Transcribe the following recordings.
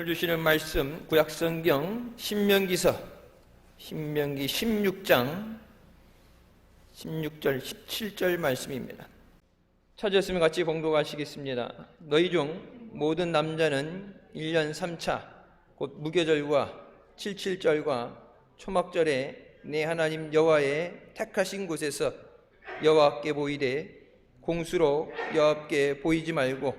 오늘 주시는 말씀 구약성경 신명기서 신명기 16장 16절 17절 말씀입니다. 찾으셨으면 같이 봉독하시겠습니다. 너희 중 모든 남자는 1년 3차 곧 무교절과 77절과 초막절에 내 하나님 여호와의 택하신 곳에서 여호와께 보이되 공수로 여호와께 보이지 말고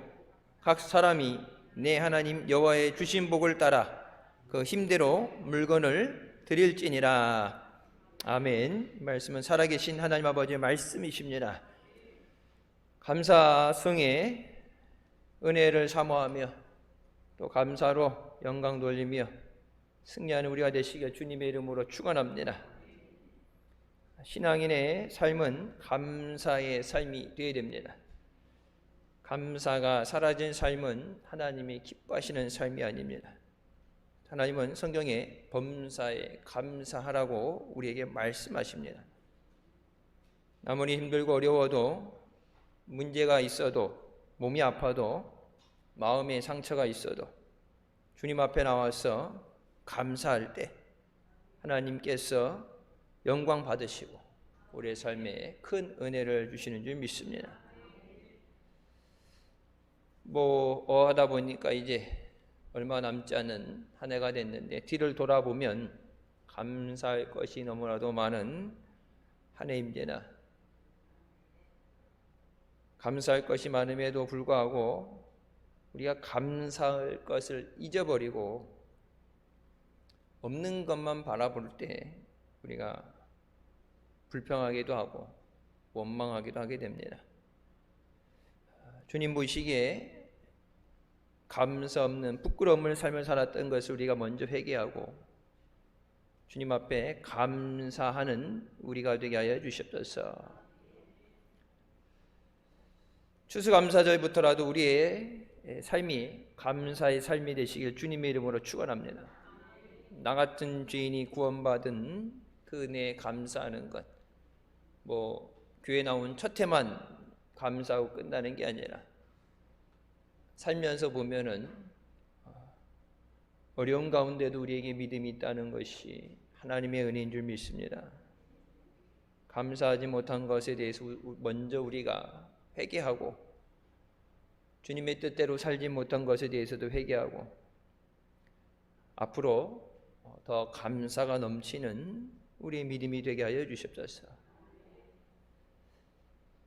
각 사람이 내 하나님 여호와의 주신 복을 따라 그 힘대로 물건을 드릴지니라. 아멘. 이 말씀은 살아계신 하나님 아버지의 말씀이십니다. 감사성에 은혜를 사모하며 또 감사로 영광 돌리며 승리하는 우리가 되시길 주님의 이름으로 축원합니다. 신앙인의 삶은 감사의 삶이 되어야 됩니다. 감사가 사라진 삶은 하나님이 기뻐하시는 삶이 아닙니다. 하나님은 성경에 범사에 감사하라고 우리에게 말씀하십니다. 아무리 힘들고 어려워도 문제가 있어도 몸이 아파도 마음에 상처가 있어도 주님 앞에 나와서 감사할 때 하나님께서 영광 받으시고 우리의 삶에 큰 은혜를 주시는 줄 믿습니다. 하다 보니까 이제 얼마 남지 않은 한 해가 됐는데 뒤를 돌아보면 감사할 것이 너무나도 많은 한 해입니다. 감사할 것이 많음에도 불구하고 우리가 감사할 것을 잊어버리고 없는 것만 바라볼 때 우리가 불평하기도 하고 원망하기도 하게 됩니다. 주님 보시기에 감사 없는 부끄러움을 삶을 살았던 것을 우리가 먼저 회개하고 주님 앞에 감사하는 우리가 되게 하여 주시옵소서. 추수감사절부터라도 우리의 삶이 감사의 삶이 되시길 주님의 이름으로 축원합니다. 나 같은 죄인이 구원받은 그 은혜에 감사하는 것, 교회 나온 첫 해만 감사하고 끝나는 게 아니라 살면서 보면은 어려운 가운데도 우리에게 믿음이 있다는 것이 하나님의 은혜인 줄 믿습니다. 감사하지 못한 것에 대해서 먼저 우리가 회개하고 주님의 뜻대로 살지 못한 것에 대해서도 회개하고 앞으로 더 감사가 넘치는 우리의 믿음이 되게 하여 주시옵소서.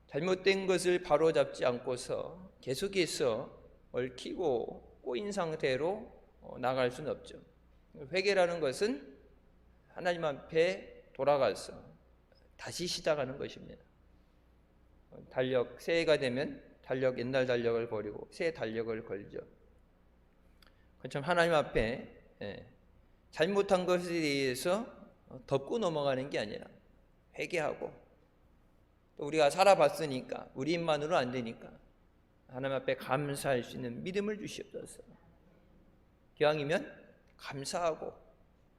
잘못된 것을 바로잡지 않고서 계속해서 얽히고 꼬인 상태로 나갈 수는 없죠. 회개라는 것은 하나님 앞에 돌아가서 다시 시작하는 것입니다. 새해가 되면 옛날 달력을 버리고 새 달력을 걸죠. 그처럼 하나님 앞에 잘못한 것에 대해서 덮고 넘어가는 게 아니라 회개하고 또 우리가 살아봤으니까 우리 힘만으로 안 되니까 하나님 앞에 감사할 수 있는 믿음을 주시옵소서. 기왕이면 감사하고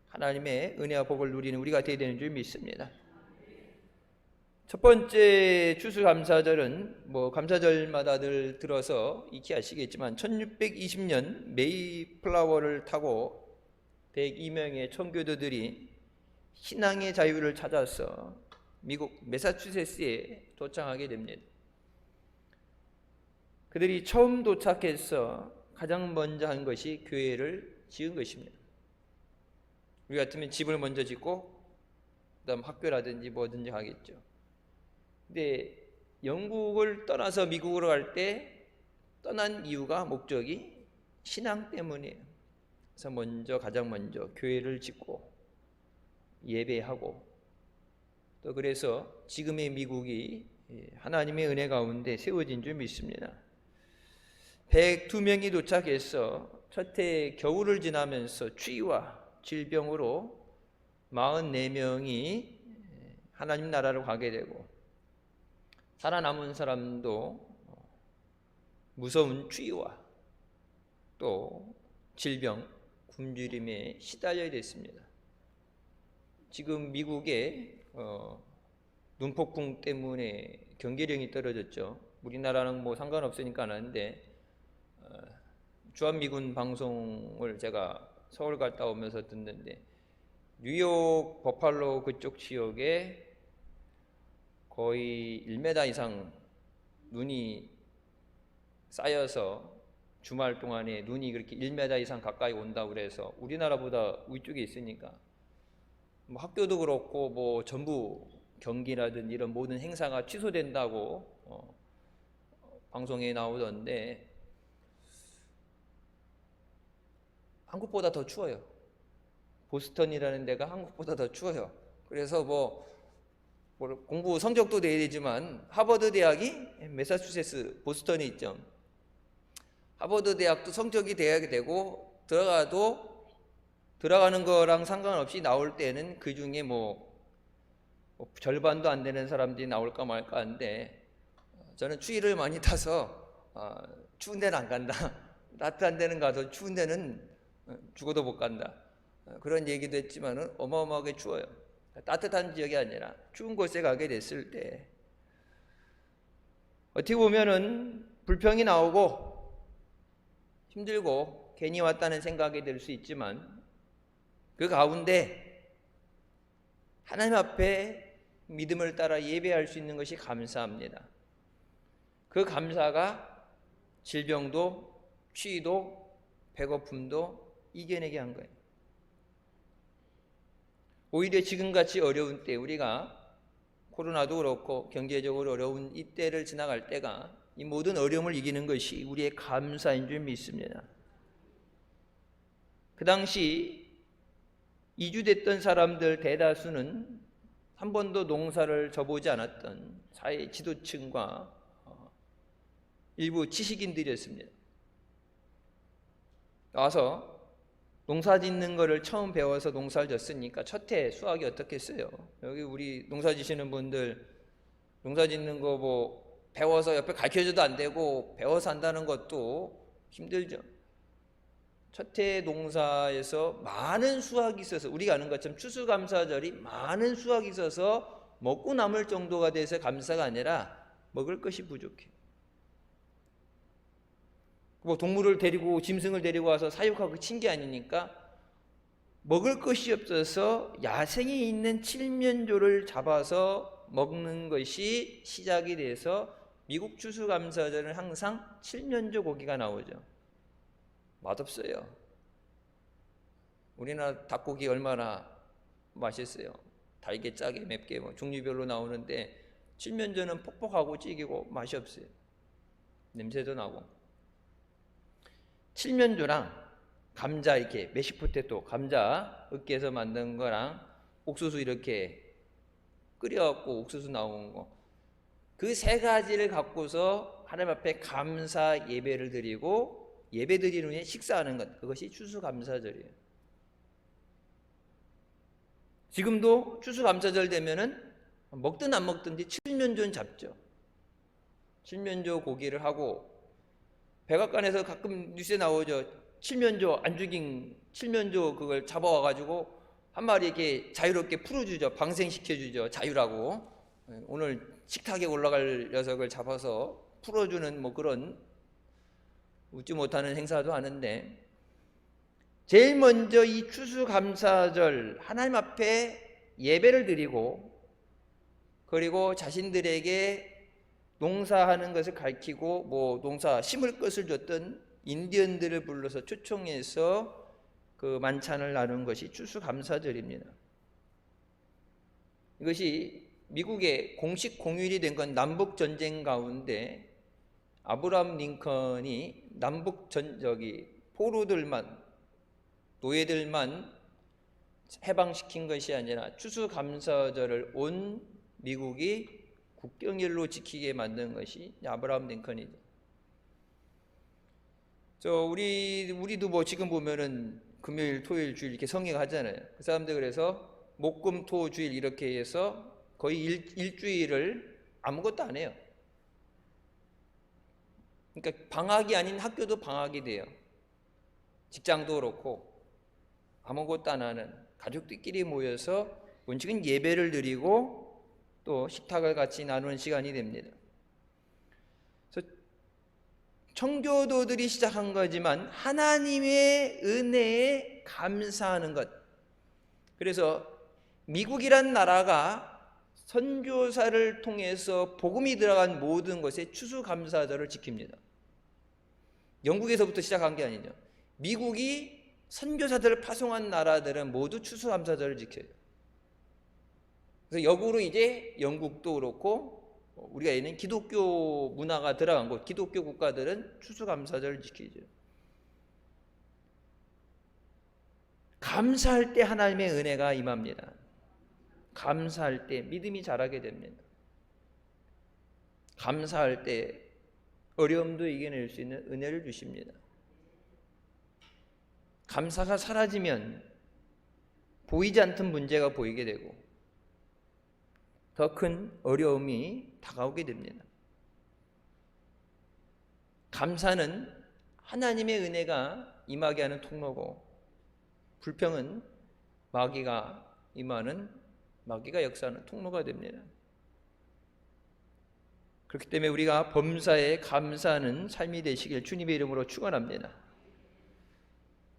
하나님의 은혜와 복을 누리는 우리가 되어야 되는 줄 믿습니다. 첫 번째 추수감사절은 감사절마다 늘 들어서 익히 아시겠지만 1620년 메이플라워를 타고 102명의 청교도들이 신앙의 자유를 찾아서 미국 매사추세츠에 도착하게 됩니다. 그들이 처음 도착해서 가장 먼저 한 것이 교회를 지은 것입니다. 우리 같으면 집을 먼저 짓고 그다음 학교라든지 뭐든지 하겠죠. 근데 영국을 떠나서 미국으로 갈 때 떠난 이유가 목적이 신앙 때문이에요. 그래서 가장 먼저 교회를 짓고 예배하고 또 그래서 지금의 미국이 하나님의 은혜 가운데 세워진 줄 믿습니다. 102명이 도착해서 첫 해 겨울을 지나면서 추위와 질병으로 44명이 하나님 나라로 가게 되고 살아남은 사람도 무서운 추위와 또 질병, 굶주림에 시달려야 됐습니다. 지금 미국에 눈폭풍 때문에 경계령이 떨어졌죠. 우리나라는 상관없으니까 안 하는데 주한미군 방송을 제가 서울 갔다 오면서 듣는데 뉴욕 버팔로 그쪽 지역에 거의 1m 이상 눈이 쌓여서 주말 동안에 눈이 그렇게 1m 이상 가까이 온다고 그래서 우리나라보다 위쪽에 있으니까 뭐 학교도 그렇고 뭐 전부 경기라든지 이런 모든 행사가 취소된다고 방송에 나오던데 한국보다 더 추워요. 보스턴이라는 데가 한국보다 더 추워요. 그래서 뭐 공부 성적도 내야 되지만 하버드 대학이 매사추세츠 보스턴에 있죠. 하버드 대학도 성적이 돼야 되고 들어가는 거랑 상관없이 나올 때는 그 중에 뭐 절반도 안 되는 사람들이 나올까 말까 한데 저는 추위를 많이 타서 추운 데는 안 간다. 따뜻한 데는 가도 추운 데는 죽어도 못 간다. 그런 얘기도 했지만은 어마어마하게 추워요. 따뜻한 지역이 아니라 추운 곳에 가게 됐을 때 어떻게 보면은 불평이 나오고 힘들고 괜히 왔다는 생각이 들 수 있지만 그 가운데 하나님 앞에 믿음을 따라 예배할 수 있는 것이 감사합니다. 그 감사가 질병도 추위도 배고픔도 이겨내게 한 거예요. 오히려 지금같이 어려운 때 우리가 코로나도 그렇고 경제적으로 어려운 이때를 지나갈 때가 이 모든 어려움을 이기는 것이 우리의 감사인 줄 믿습니다. 그 당시 이주됐던 사람들 대다수는 한 번도 농사를 져보지 않았던 사회 지도층과 일부 지식인들이었습니다. 와서 농사 짓는 거를 처음 배워서 농사를 졌으니까 첫 해 수확이 어떻겠어요? 여기 우리 농사 지시는 분들 농사 짓는 거 뭐 배워서 옆에 가르쳐줘도 안 되고 배워서 한다는 것도 힘들죠. 첫 해 농사에서 많은 수확이 있어서 우리가 아는 것처럼 추수감사절이 많은 수확이 있어서 먹고 남을 정도가 돼서 감사가 아니라 먹을 것이 부족해. 뭐 동물을 데리고 짐승을 데리고 와서 사육하고 친 게 아니니까 먹을 것이 없어서 야생에 있는 칠면조를 잡아서 먹는 것이 시작이 돼서 미국 추수감사절은 항상 칠면조 고기가 나오죠. 맛없어요. 우리나라 닭고기 얼마나 맛있어요. 달게 짜게 맵게 뭐 종류별로 나오는데 칠면조는 퍽퍽하고 찌기고 맛이 없어요. 냄새도 나고. 칠면조랑 감자 이렇게 메시포테토 감자 으깨서 만든 거랑 옥수수 이렇게 끓여갖고 옥수수 나온 거 그 세 가지를 갖고서 하나님 앞에 감사 예배를 드리고 예배 드리는 후에 식사하는 것 그것이 추수감사절이에요. 지금도 추수감사절 되면은 먹든 안 먹든지 칠면조는 잡죠. 칠면조 고기를 하고 백악관에서 가끔 뉴스에 나오죠. 칠면조 안 죽인 칠면조 그걸 잡아와가지고 한 마리 이렇게 자유롭게 풀어주죠. 방생시켜주죠. 자유라고. 오늘 식탁에 올라갈 녀석을 잡아서 풀어주는 뭐 그런 웃지 못하는 행사도 하는데 제일 먼저 이 추수감사절 하나님 앞에 예배를 드리고 그리고 자신들에게 농사하는 것을 가르치고 뭐 농사 심을 것을 줬던 인디언들을 불러서 초청해서 그 만찬을 나눈 것이 추수감사절입니다. 이것이 미국의 공식 공휴일이 된 건 남북전쟁 가운데 아브라함 링컨이 포로들만 노예들만 해방시킨 것이 아니라 추수감사절을 온 미국이 국경일로 지키게 만든 것이 아브라함 링컨이죠. 우리도 뭐 지금 보면은 금요일, 토요일, 주일 이렇게 성행하잖아요. 그 사람들 그래서 목, 금, 토, 주일 이렇게 해서 거의 일주일을 아무것도 안 해요. 그러니까 방학이 아닌 학교도 방학이 돼요. 직장도 그렇고 아무것도 안 하는 가족들끼리 모여서 원칙은 예배를 드리고 또 식탁을 같이 나누는 시간이 됩니다. 그래서 청교도들이 시작한 거지만 하나님의 은혜에 감사하는 것. 그래서 미국이란 나라가 선교사를 통해서 복음이 들어간 모든 것에 추수감사절을 지킵니다. 영국에서부터 시작한 게 아니죠. 미국이 선교사들을 파송한 나라들은 모두 추수감사절을 지켜요. 그래서 역으로 이제 영국도 그렇고 우리가 있는 기독교 문화가 들어간 곳, 기독교 국가들은 추수감사절을 지키죠. 감사할 때 하나님의 은혜가 임합니다. 감사할 때 믿음이 자라게 됩니다. 감사할 때 어려움도 이겨낼 수 있는 은혜를 주십니다. 감사가 사라지면 보이지 않던 문제가 보이게 되고 더 큰 어려움이 다가오게 됩니다. 감사는 하나님의 은혜가 임하게 하는 통로고, 불평은 마귀가 임하는, 마귀가 역사하는 통로가 됩니다. 그렇기 때문에 우리가 범사에 감사하는 삶이 되시길 주님의 이름으로 축원합니다.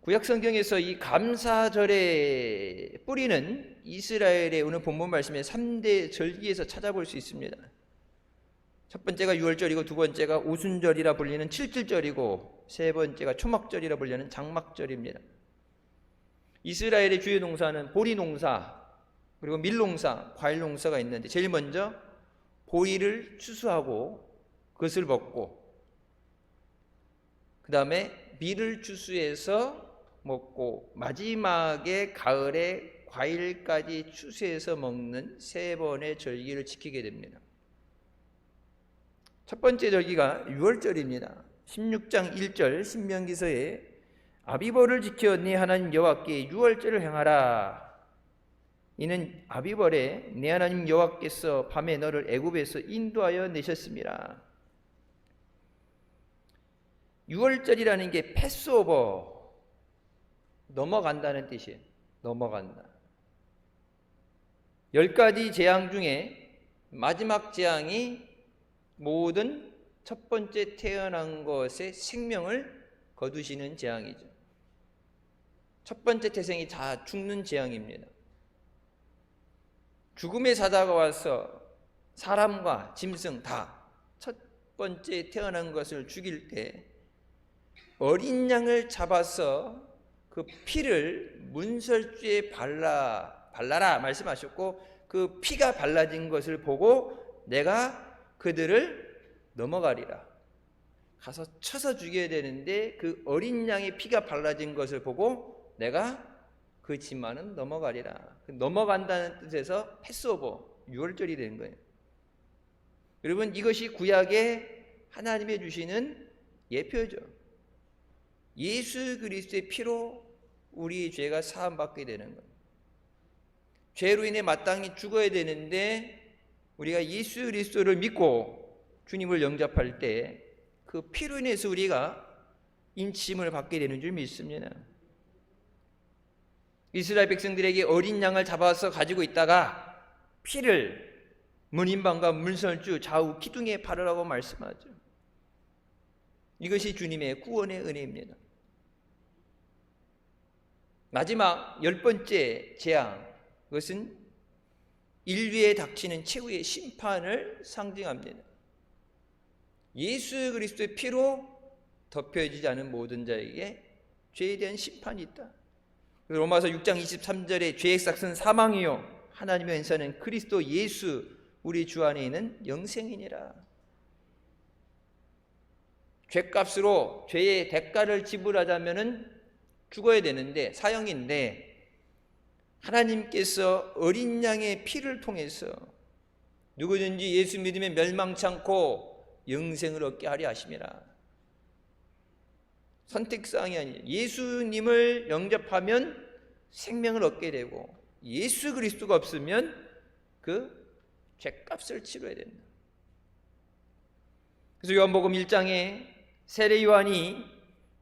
구약성경에서 이 감사절의 뿌리는 이스라엘의 오늘 본문 말씀의 3대 절기에서 찾아볼 수 있습니다. 첫 번째가 유월절이고, 두 번째가 오순절이라 불리는 칠칠절이고, 세 번째가 초막절이라 불리는 장막절입니다. 이스라엘의 주요 농사는 보리농사, 그리고 밀농사, 과일농사가 있는데 제일 먼저 보리를 추수하고 그것을 먹고, 그 다음에 밀을 추수해서 먹고, 마지막에 가을에 과일까지 추수해서 먹는 세 번의 절기를 지키게 됩니다. 첫 번째 절기가 유월절입니다. 16장 1절 신명기서에 아비벌을 지켜 네 하나님 여호와께 유월절을 행하라. 이는 아비벌에 네 하나님 여호와께서 밤에 너를 애굽에서 인도하여 내셨습니다. 유월절이라는 게 패스오버, 넘어간다는 뜻이에요. 넘어간다. 10가지 재앙 중에 마지막 재앙이 모든 첫 번째 태어난 것의 생명을 거두시는 재앙이죠. 첫 번째 태생이 다 죽는 재앙입니다. 죽음의 사자가 와서 사람과 짐승 다 첫 번째 태어난 것을 죽일 때 어린 양을 잡아서 그 피를 문설주에 발라라 말씀하셨고, 그 피가 발라진 것을 보고 내가 그들을 넘어가리라. 가서 쳐서 죽여야 되는데 그 어린 양의 피가 발라진 것을 보고 내가 그 집만은 넘어가리라. 넘어간다는 뜻에서 패스오버, 유월절이 되는 거예요. 여러분, 이것이 구약에 하나님이 주시는 예표죠. 예수 그리스도의 피로 우리의 죄가 사함받게 되는 거예요. 죄로 인해 마땅히 죽어야 되는데 우리가 예수 그리스도를 믿고 주님을 영접할 때 그 피로 인해서 우리가 인침을 받게 되는 줄 믿습니다. 이스라엘 백성들에게 어린 양을 잡아서 가지고 있다가 피를 문인방과 문설주 좌우 기둥에 바르라고 말씀하죠. 이것이 주님의 구원의 은혜입니다. 마지막 10번째 재앙, 그것은 인류에 닥치는 최후의 심판을 상징합니다. 예수 그리스도의 피로 덮여지지 않은 모든 자에게 죄에 대한 심판이 있다. 로마서 6장 23절에 죄의 삭은 사망이요 하나님의 은사는 그리스도 예수 우리 주 안에 있는 영생이니라. 죄값으로 죄의 대가를 지불하자면은 죽어야 되는데, 사형인데, 하나님께서 어린 양의 피를 통해서 누구든지 예수 믿으면 멸망치 않고 영생을 얻게 하려 하심이라. 선택사항이 아니에요. 예수님을 영접하면 생명을 얻게 되고, 예수 그리스도가 없으면 그 죄값을 치러야 된다. 그래서 요한복음 1장에 세례 요한이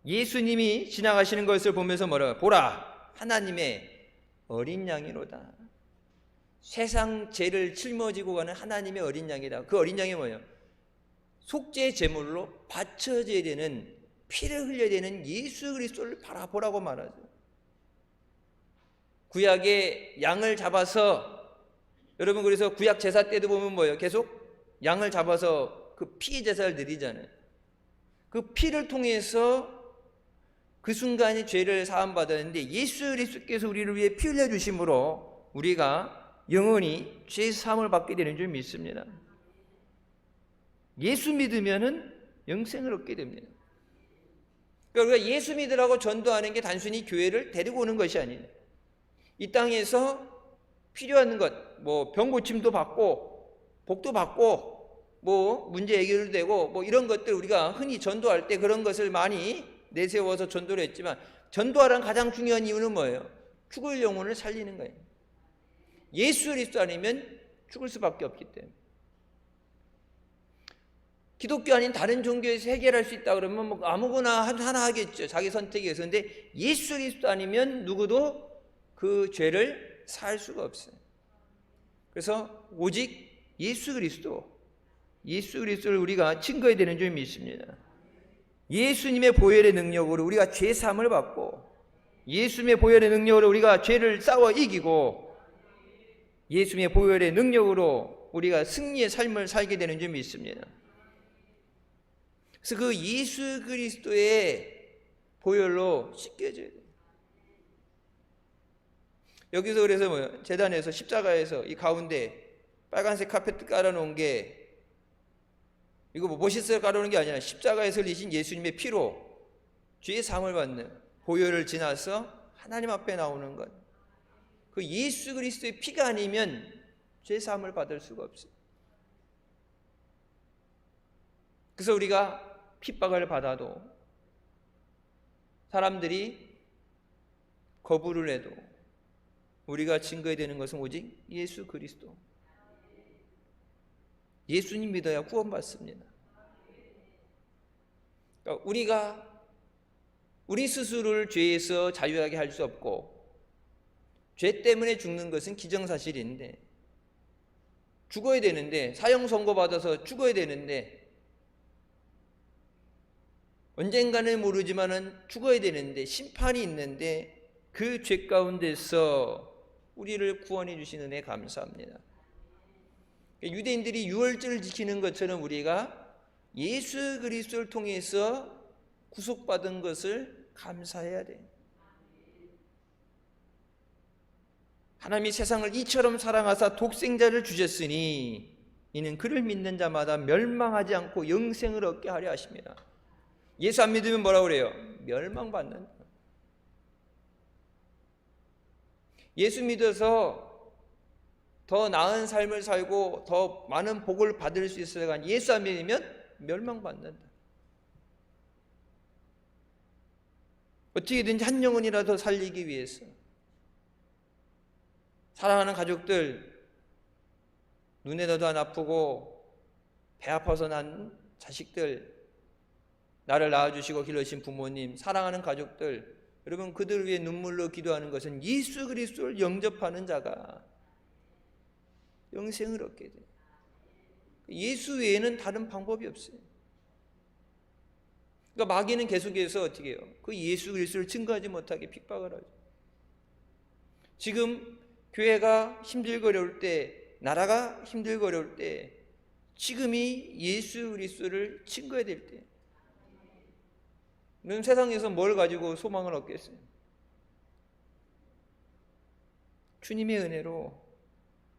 예수님이 지나가시는 것을 보면서 뭐라고? 보라, 하나님의 어린 양이로다. 세상 죄를 짊어지고 가는 하나님의 어린 양이다. 그 어린 양이 뭐예요? 속죄 제물로 바쳐져야 되는, 피를 흘려야 되는 예수 그리스도를 바라보라고 말하죠. 구약의 양을 잡아서, 여러분 그래서 구약 제사 때도 보면 뭐예요? 계속 양을 잡아서 그 피 제사를 드리잖아요. 그 피를 통해서 그 순간에 죄를 사함 받았는데, 예수 그리스도께서 우리를 위해 피 흘려 주심으로 우리가 영원히 죄 사함을 받게 되는 줄 믿습니다. 예수 믿으면은 영생을 얻게 됩니다. 그러니까 우리가 예수 믿으라고 전도하는 게 단순히 교회를 데리고 오는 것이 아니에요. 이 땅에서 필요한 것, 뭐 병 고침도 받고 복도 받고 뭐 문제 해결도 되고 뭐 이런 것들, 우리가 흔히 전도할 때 그런 것을 많이 내세워서 전도를 했지만, 전도하라는 가장 중요한 이유는 뭐예요? 죽을 영혼을 살리는 거예요. 예수 그리스도 아니면 죽을 수밖에 없기 때문에. 기독교 아닌 다른 종교에서 해결할 수 있다 그러면 뭐 아무거나 하나 하겠죠, 자기 선택에서. 근데 예수 그리스도 아니면 누구도 그 죄를 살 수가 없어요. 그래서 오직 예수 그리스도를 우리가 증거해야 되는 줄 믿습니다. 예수님의 보혈의 능력으로 우리가 죄 사함을 받고, 예수님의 보혈의 능력으로 우리가 죄를 싸워 이기고, 예수님의 보혈의 능력으로 우리가 승리의 삶을 살게 되는 줄 믿습니다. 그래서 그 예수 그리스도의 보혈로 씻겨져야 돼요. 여기서 그래서 뭐 제단에서 십자가에서 이 가운데 빨간색 카페트 깔아놓은 게, 이거 뭐 멋있어서 깔아놓은 게 아니라 십자가에서 흘리신 예수님의 피로 죄의 사함을 받는, 보혈을 지나서 하나님 앞에 나오는 것, 그 예수 그리스도의 피가 아니면 죄 사함을 받을 수가 없어요. 그래서 우리가 핍박을 받아도, 사람들이 거부를 해도 우리가 증거해야 되는 것은 오직 예수 그리스도. 예수님 믿어야 구원받습니다. 그러니까 우리가 우리 스스로를 죄에서 자유하게 할 수 없고, 죄 때문에 죽는 것은 기정사실인데, 죽어야 되는데, 사형 선고받아서 죽어야 되는데, 언젠가는 모르지만은 죽어야 되는데, 심판이 있는데, 그 죄 가운데서 우리를 구원해 주시는 은혜 감사합니다. 유대인들이 유월절을 지키는 것처럼 우리가 예수 그리스도를 통해서 구속받은 것을 감사해야 돼. 하나님이 세상을 이처럼 사랑하사 독생자를 주셨으니 이는 그를 믿는 자마다 멸망하지 않고 영생을 얻게 하려 하십니다. 예수 안 믿으면 뭐라고 그래요? 멸망받는다. 예수 믿어서 더 나은 삶을 살고 더 많은 복을 받을 수 있어야, 예수 안 믿으면 멸망받는다. 어떻게든지 한 영혼이라도 살리기 위해서, 사랑하는 가족들, 눈에 넣어도 안 아프고 배 아파서 난 자식들, 나를 낳아주시고 길러주신 부모님, 사랑하는 가족들, 여러분 그들을 위해 눈물로 기도하는 것은 예수 그리스도를 영접하는 자가 영생을 얻게 돼요. 예수 외에는 다른 방법이 없어요. 그러니까 마귀는 계속해서 어떻게 해요? 그 예수 그리스도를 증거하지 못하게 핍박을 하죠. 지금 교회가 힘들고 어려울 때, 나라가 힘들고 어려울 때, 지금이 예수 그리스도를 증거해야 될 때. 너는 세상에서 뭘 가지고 소망을 얻겠어요? 주님의 은혜로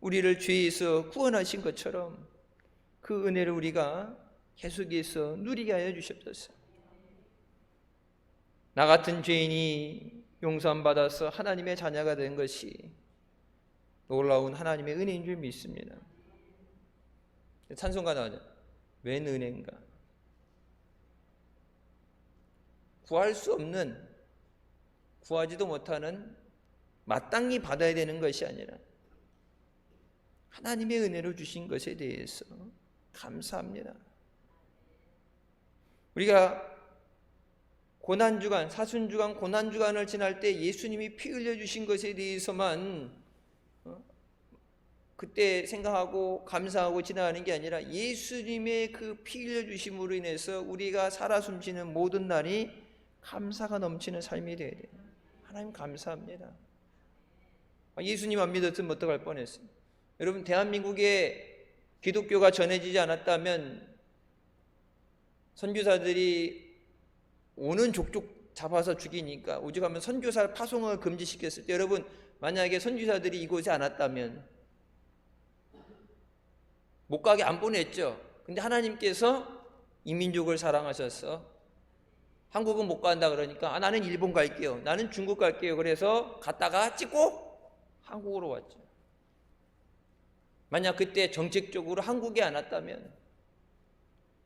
우리를 죄에서 구원하신 것처럼 그 은혜를 우리가 계속해서 누리게 하여 주시옵소서. 나 같은 죄인이 용서받아서 하나님의 자녀가 된 것이 놀라운 하나님의 은혜인 줄 믿습니다. 찬송가 나오죠. 웬 은혜인가. 구할 수 없는, 구하지도 못하는, 마땅히 받아야 되는 것이 아니라 하나님의 은혜로 주신 것에 대해서 감사합니다. 우리가 고난주간, 사순주간, 고난주간을 지날 때 예수님이 피 흘려주신 것에 대해서만 그때 생각하고 감사하고 지나가는 게 아니라 예수님의 그 피 흘려주심으로 인해서 우리가 살아 숨쉬는 모든 날이 감사가 넘치는 삶이 되어야 돼요. 하나님 감사합니다. 예수님 안 믿었으면 어떡할 뻔했어요. 여러분, 대한민국에 기독교가 전해지지 않았다면 선교사들이 오는 족족 잡아서 죽이니까 오죽하면 선교사 파송을 금지시켰을 때, 여러분 만약에 선교사들이 이곳에 않았다면 못 가게 안 보냈죠. 근데 하나님께서 이 민족을 사랑하셔서 한국은 못 간다 그러니까 나는 일본 갈게요, 나는 중국 갈게요. 그래서 갔다가 찍고 한국으로 왔죠. 만약 그때 정책적으로 한국에 안 왔다면,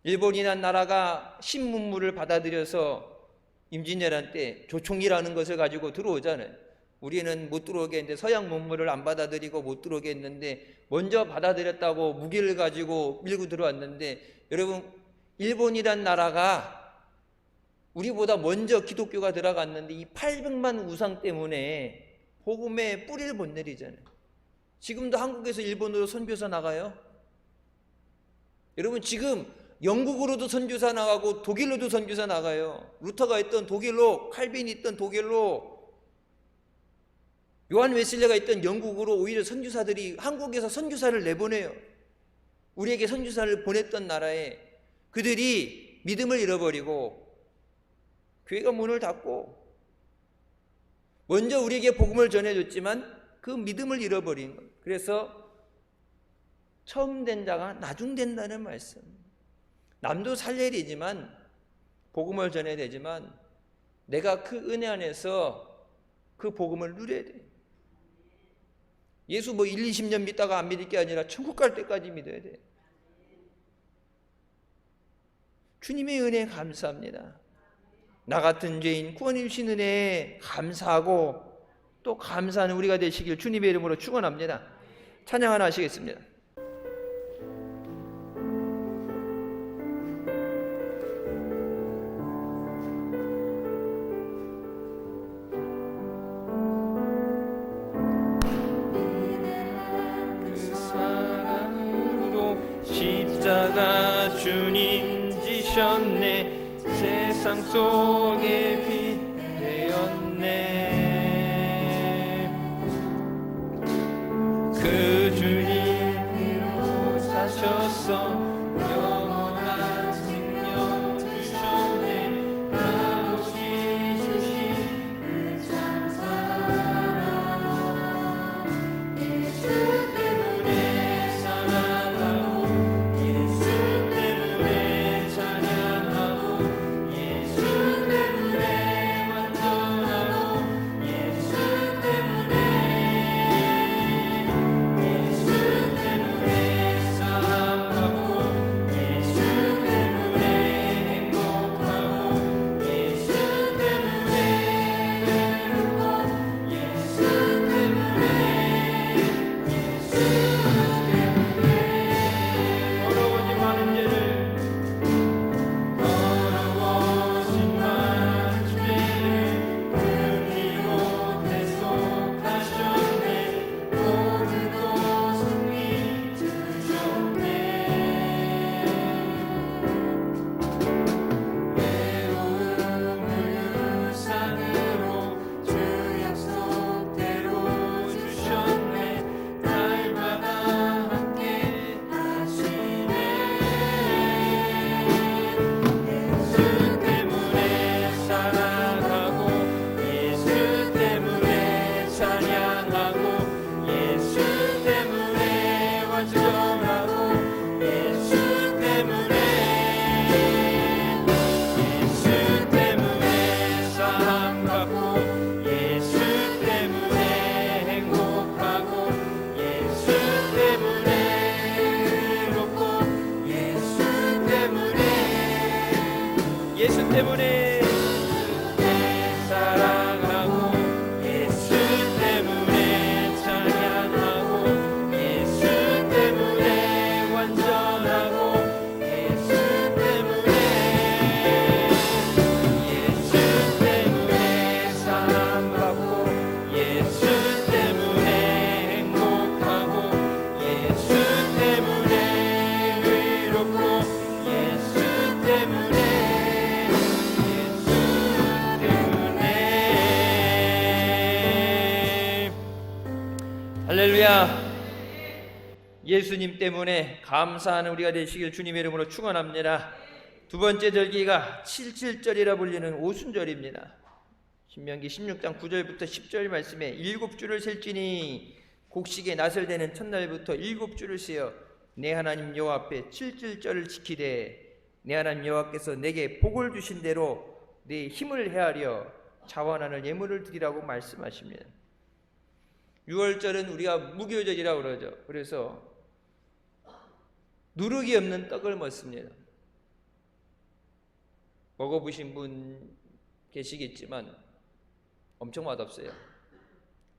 일본이란 나라가 신문물을 받아들여서 임진왜란 때 조총이라는 것을 가지고 들어오잖아요. 우리는 못 들어오게 했는데, 서양 문물을 안 받아들이고 못 들어오게 했는데 먼저 받아들였다고 무기를 가지고 밀고 들어왔는데, 여러분 일본이란 나라가 우리보다 먼저 기독교가 들어갔는데 이 800만 우상 때문에 복음에 뿌리를 못 내리잖아요. 지금도 한국에서 일본으로 선교사 나가요. 여러분 지금 영국으로도 선교사 나가고 독일로도 선교사 나가요. 루터가 있던 독일로, 칼빈이 있던 독일로, 요한 웨슬레가 있던 영국으로 오히려 선교사들이 한국에서 선교사를 내보내요. 우리에게 선교사를 보냈던 나라에 그들이 믿음을 잃어버리고 교회가 문을 닫고 먼저 우리에게 복음을 전해줬지만 그 믿음을 잃어버린 거예요. 그래서 처음 된 자가 나중 된다는 말씀. 남도 살 일이지만 복음을 전해야 되지만 내가 그 은혜 안에서 그 복음을 누려야 돼. 예수 1, 20년 믿다가 안 믿을 게 아니라 천국 갈 때까지 믿어야 돼. 주님의 은혜에 감사합니다. 나 같은 죄인 구원해 주신 은혜에 감사하고 또 감사하는 우리가 되시길 주님의 이름으로 축원합니다. 찬양 하나 하시겠습니다. 십자가 주님 지셨네. 세상 속에 빛 되었네. 그 주님으로 사셨어. 영원한 생명 주셨네. 아버지 주신 그 참 사랑, 예수 때문에 사랑하고 예수 때문에 찬양하고 예수 때문에 할렐루야. 예수님 때문에 감사하는 우리가 되시길 주님의 이름으로 축원합니다. 두 번째 절기가 77절이라 불리는 오순절입니다. 신명기 16장 9절부터 10절 말씀에 7주를 셀지니 곡식에 낫을 대는 첫날부터 7주를 세어 내 하나님 여호와 앞에 77절을 지키되 내 하나님 여호와께서 내게 복을 주신 대로 내 힘을 헤아려 자원하는 예물을 드리라고 말씀하십니다. 6월절은 우리가 무교절이라고 그러죠. 그래서 누룩이 없는 떡을 먹습니다. 먹어보신 분 계시겠지만 엄청 맛없어요.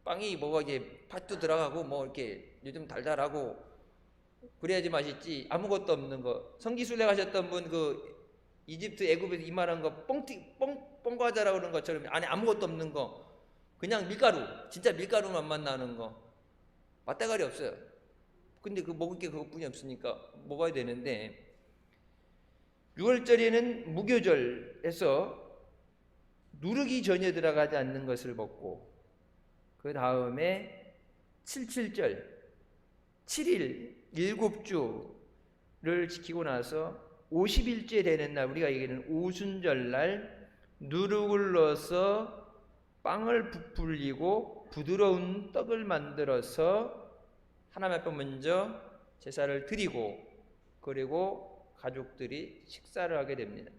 빵이 뭐가 이게 팥도 들어가고 뭐 이렇게 요즘 달달하고 그래야지 맛있지, 아무것도 없는 거. 성기순례 가셨던 분 그 이집트 애굽에서 이만한 거 뻥과자라고 그러는 것처럼 안에 아무것도 없는 거, 그냥 밀가루, 진짜 밀가루 맛만 나는 거, 맛대가리 없어요. 근데 그 먹을 게 그것뿐이 없으니까 먹어야 되는데, 6월절에는 무교절에서 누룩이 전혀 들어가지 않는 것을 먹고, 그 다음에 77절 7일 7주를 지키고 나서 50일째 되는 날, 우리가 얘기하는 오순절날 누룩을 넣어서 빵을 부풀리고 부드러운 떡을 만들어서 하나님 앞에 먼저 제사를 드리고, 그리고 가족들이 식사를 하게 됩니다.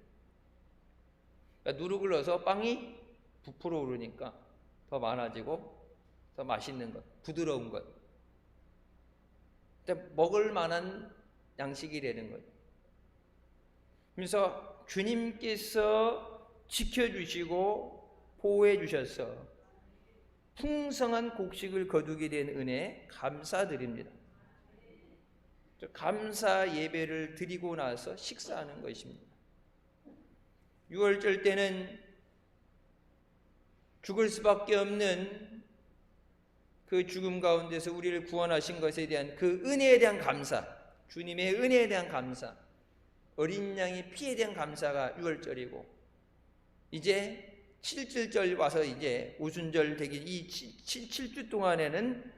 그러니까 누룩을 넣어서 빵이 부풀어 오르니까 더 많아지고 더 맛있는 것, 부드러운 것, 먹을 만한 양식이 되는 거죠. 그래서 주님께서 지켜주시고 보호해 주셔서 풍성한 곡식을 거두게 된 은혜 감사드립니다. 감사 예배를 드리고 나서 식사하는 것입니다. 6월절 때는 죽을 수밖에 없는 그 죽음 가운데서 우리를 구원하신 것에 대한 그 은혜에 대한 감사, 주님의 은혜에 대한 감사, 어린 양의 피에 대한 감사가 6월절이고, 이제 77절 와서 이제 오순절 되기 이 7주 동안에는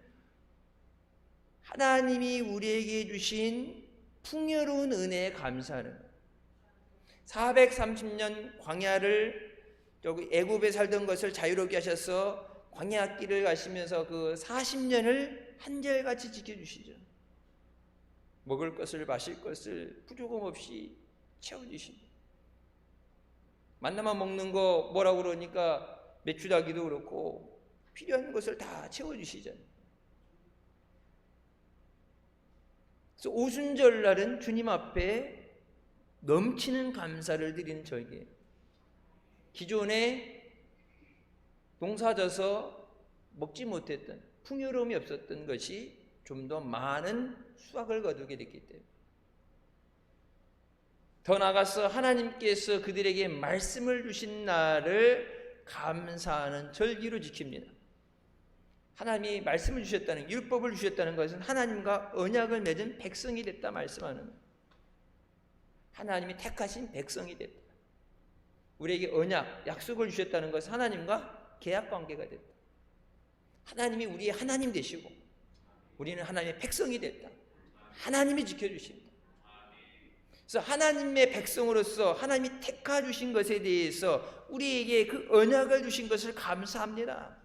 하나님이 우리에게 주신 풍요로운 은혜에 감사하는, 430년 광야를 여기 애굽에 살던 것을 자유롭게 하셔서 광야길을 가시면서 그 40년을 한결같이 지켜주시죠. 먹을 것을 마실 것을 부족함 없이 채워주시죠. 만나만 먹는 거 뭐라고 그러니까 메추라기도 그렇고 필요한 것을 다 채워주시잖아요. 그래서 오순절 날은 주님 앞에 넘치는 감사를 드리는 절기예요. 기존에 농사져서 먹지 못했던, 풍요로움이 없었던 것이 좀 더 많은 수확을 거두게 됐기 때문에, 더 나아가서 하나님께서 그들에게 말씀을 주신 날을 감사하는 절기로 지킵니다. 하나님이 말씀을 주셨다는, 율법을 주셨다는 것은 하나님과 언약을 맺은 백성이 됐다 말씀하는 거예요. 하나님이 택하신 백성이 됐다. 우리에게 언약, 약속을 주셨다는 것은 하나님과 계약 관계가 됐다. 하나님이 우리의 하나님 되시고 우리는 하나님의 백성이 됐다. 하나님이 지켜주십니다. 그래서 하나님의 백성으로서 하나님이 택하 주신 것에 대해서 우리에게 그 언약을 주신 것을 감사합니다.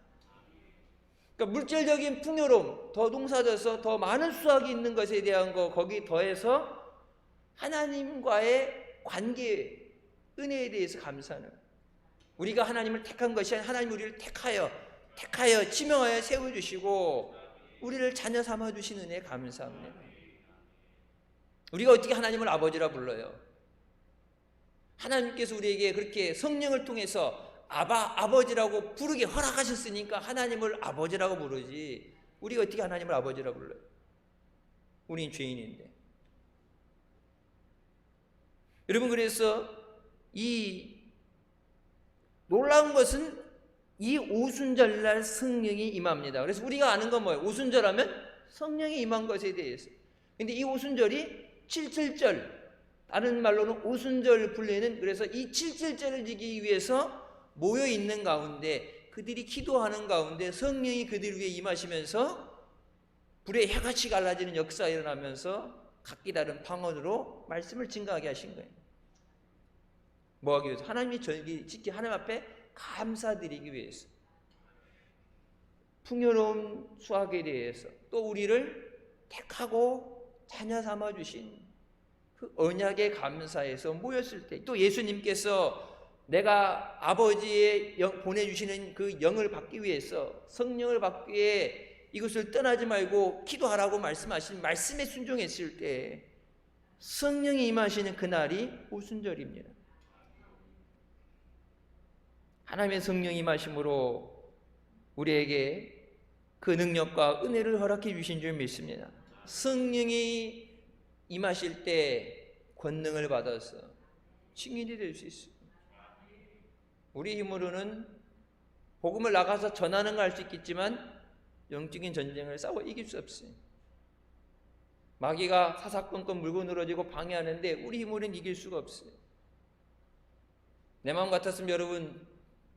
그러니까 물질적인 풍요로움, 더 농사져서 더 많은 수확이 있는 것에 대한 거, 거기 더해서 하나님과의 관계, 은혜에 대해서 감사하는, 우리가 하나님을 택한 것이 아니라 하나님 우리를 택하여 지명하여 세워주시고 우리를 자녀 삼아주신 은혜에 감사합니다. 우리가 어떻게 하나님을 아버지라 불러요? 하나님께서 우리에게 그렇게 성령을 통해서 아버지라고 부르게 허락하셨으니까 하나님을 아버지라고 부르지, 우리가 어떻게 하나님을 아버지라 불러요? 우린 죄인인데. 여러분, 그래서 이 놀라운 것은 이 오순절날 성령이 임합니다. 그래서 우리가 아는 건 뭐예요? 오순절하면 성령이 임한 것에 대해서. 근데 이 오순절이 77절, 다른 말로는 오순절 불리는, 그래서 이 77절을 지키기 위해서 모여 있는 가운데, 그들이 기도하는 가운데 성령이 그들 위에 임하시면서 불에 해같이 갈라지는 역사가 일어나면서 각기 다른 방언으로 말씀을 증가하게 하신 거예요. 뭐 하기 위해서? 하나님이 저에게 지키 하나님 앞에 감사드리기 위해서. 풍요로운 수확에 대해서 또 우리를 택하고 자녀 삼아 주신 그 언약에 감사해서 모였을 때, 또 예수님께서 내가 아버지의 보내주시는 그 영을 받기 위해서, 성령을 받기 위해 이것을 떠나지 말고 기도하라고 말씀하신 말씀에 순종했을 때 성령이 임하시는 그날이 오순절입니다. 하나님의 성령이 임하심으로 우리에게 그 능력과 은혜를 허락해 주신 줄 믿습니다. 성령이 임하실 때 권능을 받아서 증인이 될 수 있습니다. 우리 힘으로는 복음을 나가서 전하는 걸 할 수 있겠지만 영적인 전쟁을 싸워 이길 수 없어요. 마귀가 사사건건 물고 늘어지고 방해하는데 우리 힘으로는 이길 수가 없어요. 내 마음 같았으면 여러분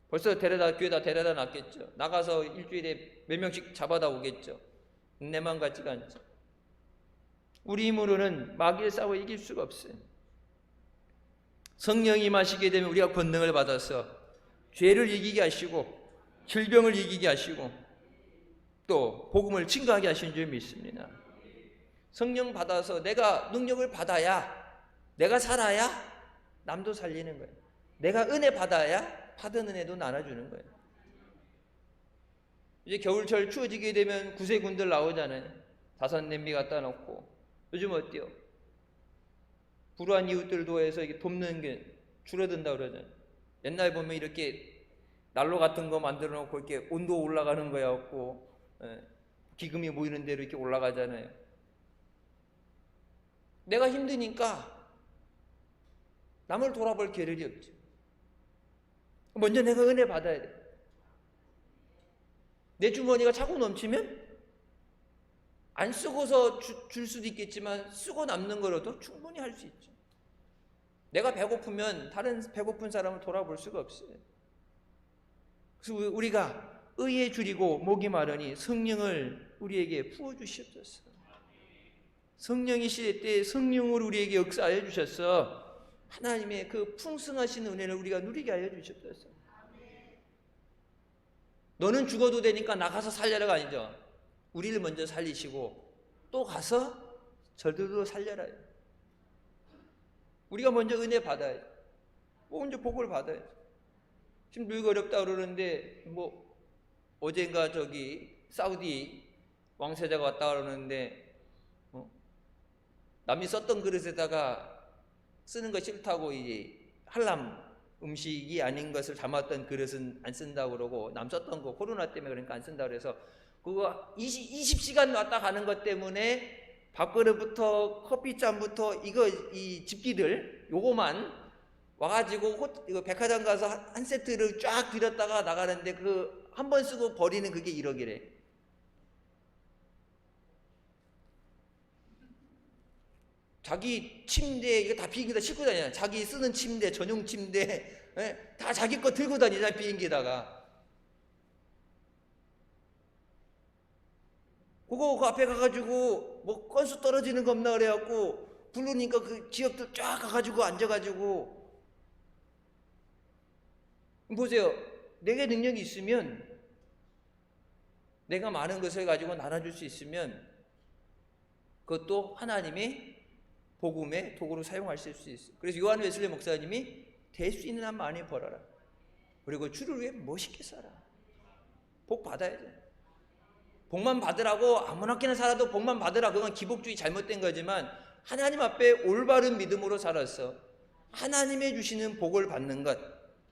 벌써 교회다 데려다 놨겠죠. 나가서 일주일에 몇 명씩 잡아다 오겠죠. 내 마음 같지가 않죠. 우리 힘으로는 마귀를 싸워 이길 수가 없어요. 성령이 임하시게 되면 우리가 권능을 받아서 죄를 이기게 하시고 질병을 이기게 하시고 또 복음을 증거하게 하신 줄 믿습니다. 성령 받아서 내가 능력을 받아야, 내가 살아야 남도 살리는 거예요. 내가 은혜 받아야 받은 은혜도 나눠주는 거예요. 이제 겨울철 추워지게 되면 구세군들 나오잖아요. 다산 냄비 갖다 놓고. 요즘 어때요? 불우한 이웃들 도와서 이렇게 돕는 게 줄어든다 그러잖아요. 옛날 보면 이렇게 난로 같은 거 만들어 놓고 이렇게 온도 올라가는 거야 갖고 기금이 모이는 대로 이렇게 올라가잖아요. 내가 힘드니까 남을 돌아볼 겨를이 없죠. 먼저 내가 은혜 받아야 돼. 내 주머니가 차고 넘치면 안 쓰고서 줄 수도 있겠지만 쓰고 남는 거라도 충분히 할 수 있죠. 내가 배고프면 다른 배고픈 사람을 돌아볼 수가 없어요. 그래서 우리가 의에 줄이고 목이 마르니 성령을 우리에게 부어주시옵소서. 성령이 시대 때 성령을 우리에게 역사하여 주셔서 하나님의 그 풍성하신 은혜를 우리가 누리게 하여 주시옵소서. 너는 죽어도 되니까 나가서 살려라가 아니죠. 우리를 먼저 살리시고 또 가서 저들도 살려라요. 우리가 먼저 은혜 받아야죠. 먼저 복을 받아야죠. 지금 누가 어렵다 그러는데 뭐 어젠가 사우디 왕세자가 왔다 그러는데 남이 썼던 그릇에다가 쓰는 거 싫다고 이제 할람 음식이 아닌 것을 담았던 그릇은 안 쓴다고 그러고 남 썼던 거 코로나 때문에 그러니까 안 쓴다고 그래서 그거 20시간 왔다 가는 것 때문에 밥그릇부터 커피잔부터 이 집기들 요거만 와가지고 이거 백화점 가서 한 세트를 쫙 들였다가 나가는데 그 한 번 쓰고 버리는 그게 1억이래. 자기 침대 이거 다 비행기에다 싣고 다니잖아. 자기 쓰는 침대, 전용 침대 다 자기 거 들고 다니잖아 비행기에다가. 그거 그 앞에 가가지고 뭐 건수 떨어지는 거 없나 그래갖고 부르니까 그 지역들 쫙 가가지고 앉아가지고 보세요. 내게 능력이 있으면 내가 많은 것을 가지고 나눠줄 수 있으면 그것도 하나님의 복음의 도구로 사용하실 수 있어요. 그래서 요한 웨슬리 목사님이 될 수 있는 한 많이 벌어라. 그리고 주를 위해 멋있게 살아. 복 받아야 돼. 복만 받으라고 아무렇게나 살아도 복만 받으라. 그건 기복주의 잘못된 거지만 하나님 앞에 올바른 믿음으로 살아서 하나님의 주시는 복을 받는 것,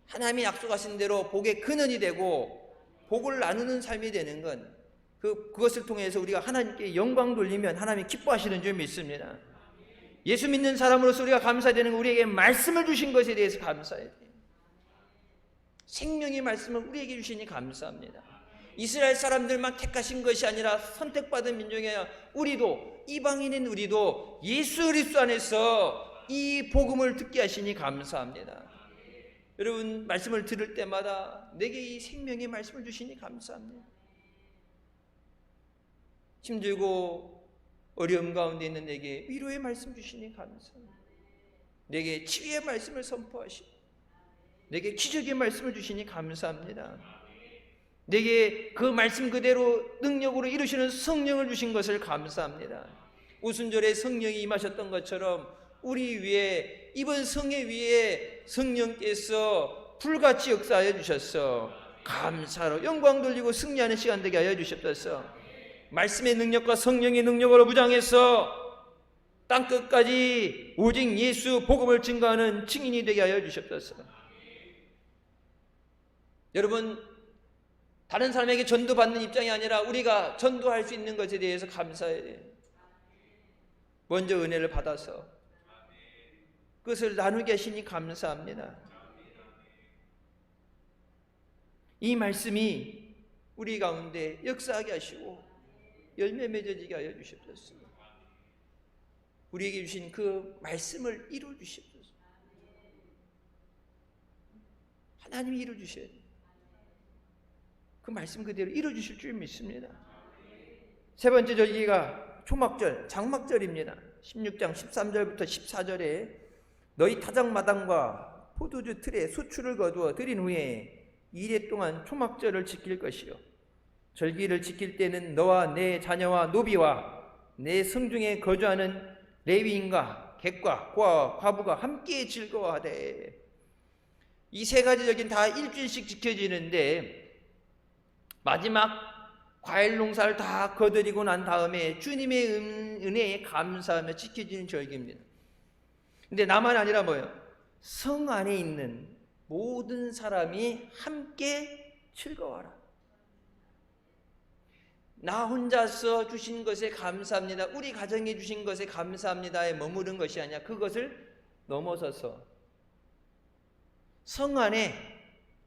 하나님이 약속하신 대로 복의 근원이 되고 복을 나누는 삶이 되는 것, 그것을 통해서 우리가 하나님께 영광 돌리면 하나님이 기뻐하시는 줄 믿습니다. 예수 믿는 사람으로서 우리가 감사해야 되는 건 우리에게 말씀을 주신 것에 대해서 감사해야 돼요. 생명의 말씀을 우리에게 주시니 감사합니다. 이스라엘 사람들만 택하신 것이 아니라 선택받은 민족이야. 우리도, 이방인인 우리도 예수 그리스도 안에서 이 복음을 듣게 하시니 감사합니다. 여러분 말씀을 들을 때마다 내게 이 생명의 말씀을 주시니 감사합니다. 힘들고 어려움 가운데 있는 내게 위로의 말씀 주시니 감사합니다. 내게 치유의 말씀을 선포하시고 내게 기적의 말씀을 주시니 감사합니다. 내게 그 말씀 그대로 능력으로 이루시는 성령을 주신 것을 감사합니다. 오순절에 성령이 임하셨던 것처럼 우리 위에 이번 성회 위에 성령께서 불같이 역사하여 주셔서 감사로 영광 돌리고 승리하는 시간 되게 하여 주셨소서. 말씀의 능력과 성령의 능력으로 무장해서 땅끝까지 오직 예수 복음을 증거하는 증인이 되게 하여 주셨소서. 여러분, 다른 사람에게 전도받는 입장이 아니라 우리가 전도할 수 있는 것에 대해서 감사해야 돼요. 먼저 은혜를 받아서 그것을 나누게 하시니 감사합니다. 이 말씀이 우리 가운데 역사하게 하시고 열매 맺어지게 하여 주시옵소서. 우리에게 주신 그 말씀을 이루어 주시옵소서. 하나님이 이루어 주셔야 돼요. 그 말씀 그대로 이루어 주실 줄 믿습니다. 세 번째 절기가 초막절, 장막절입니다. 16장 13절부터 14절에 너희 타작마당과 포도주 틀에 소출을 거두어 드린 후에 2일 동안 초막절을 지킬 것이요 절기를 지킬 때는 너와 내 자녀와 노비와 내 성중에 거주하는 레위인과 객과 고아와 과부가 함께 즐거워하되. 이 세 가지 절기는 다 일주일씩 지켜지는데 마지막 과일 농사를 다 거두리고 난 다음에 주님의 은혜에 감사하며 지켜지는 절기입니다. 근데 나만 아니라 뭐예요? 성 안에 있는 모든 사람이 함께 즐거워하라. 나 혼자서 주신 것에 감사합니다, 우리 가정에 주신 것에 감사합니다에 머무른 것이 아니라 그것을 넘어서서 성 안에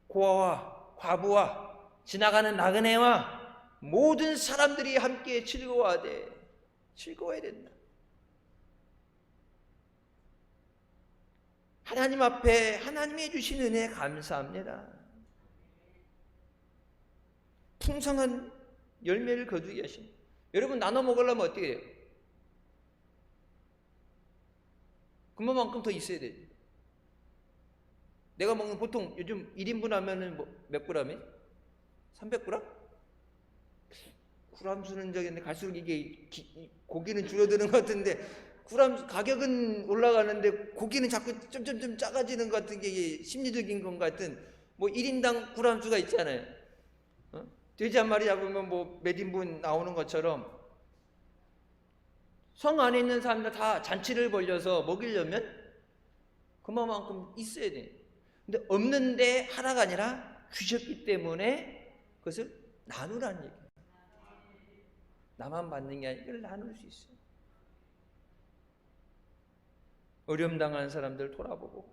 고아와 과부와 지나가는 나그네와 모든 사람들이 함께 즐거워하되 즐거워야 된다. 하나님 앞에 하나님이 주신 은혜에 감사합니다. 풍성한 열매를 거두게 하십니다. 여러분, 나눠 먹으려면 어떻게 해요? 그만큼 더 있어야 돼요. 내가 먹는 보통 요즘 1인분 하면은 몇 g이에요? 300g? 그램 수는 저기인데 갈수록 이게 고기는 줄어드는 것 같은데 그램 가격은 올라가는데 고기는 자꾸 좀 작아지는 것 같은 게 심리적인 것 같은 1인당 그램 수가 있잖아요. 돼지 한 마리 잡으면 몇 인분 나오는 것처럼 성 안에 있는 사람들 다 잔치를 벌려서 먹이려면 그만큼 있어야 돼요. 근데 없는데 하나가 아니라 주셨기 때문에 그것을 나누라는 얘기예요. 나만 받는 게 아니라 이걸 나눌 수 있어요. 어려움 당하는 사람들 돌아보고,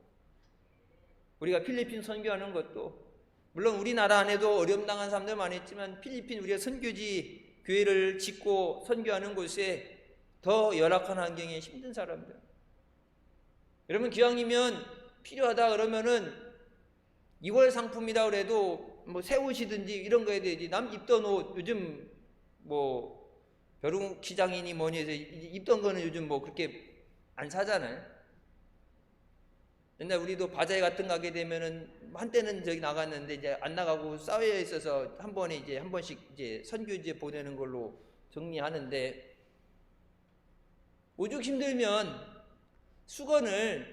우리가 필리핀 선교하는 것도 물론 우리나라 안에도 어려움 당한 사람들 많이 있지만 필리핀 우리가 선교지 교회를 짓고 선교하는 곳에 더 열악한 환경에 힘든 사람들, 여러분 기왕이면 필요하다 그러면은 2월 상품이다 그래도 새 옷이든지 이런 거 해야 되지. 남 입던 옷 요즘 벼룩 시장이니 뭐니 해서 입던 거는 요즘 그렇게 안 사잖아요. 옛날 우리도 바자회 같은 거 가게 되면은 한때는 저기 나갔는데 이제 안 나가고 사회에 있어서 한 번씩 이제 선교지에 보내는 걸로 정리하는데, 오죽 힘들면 수건은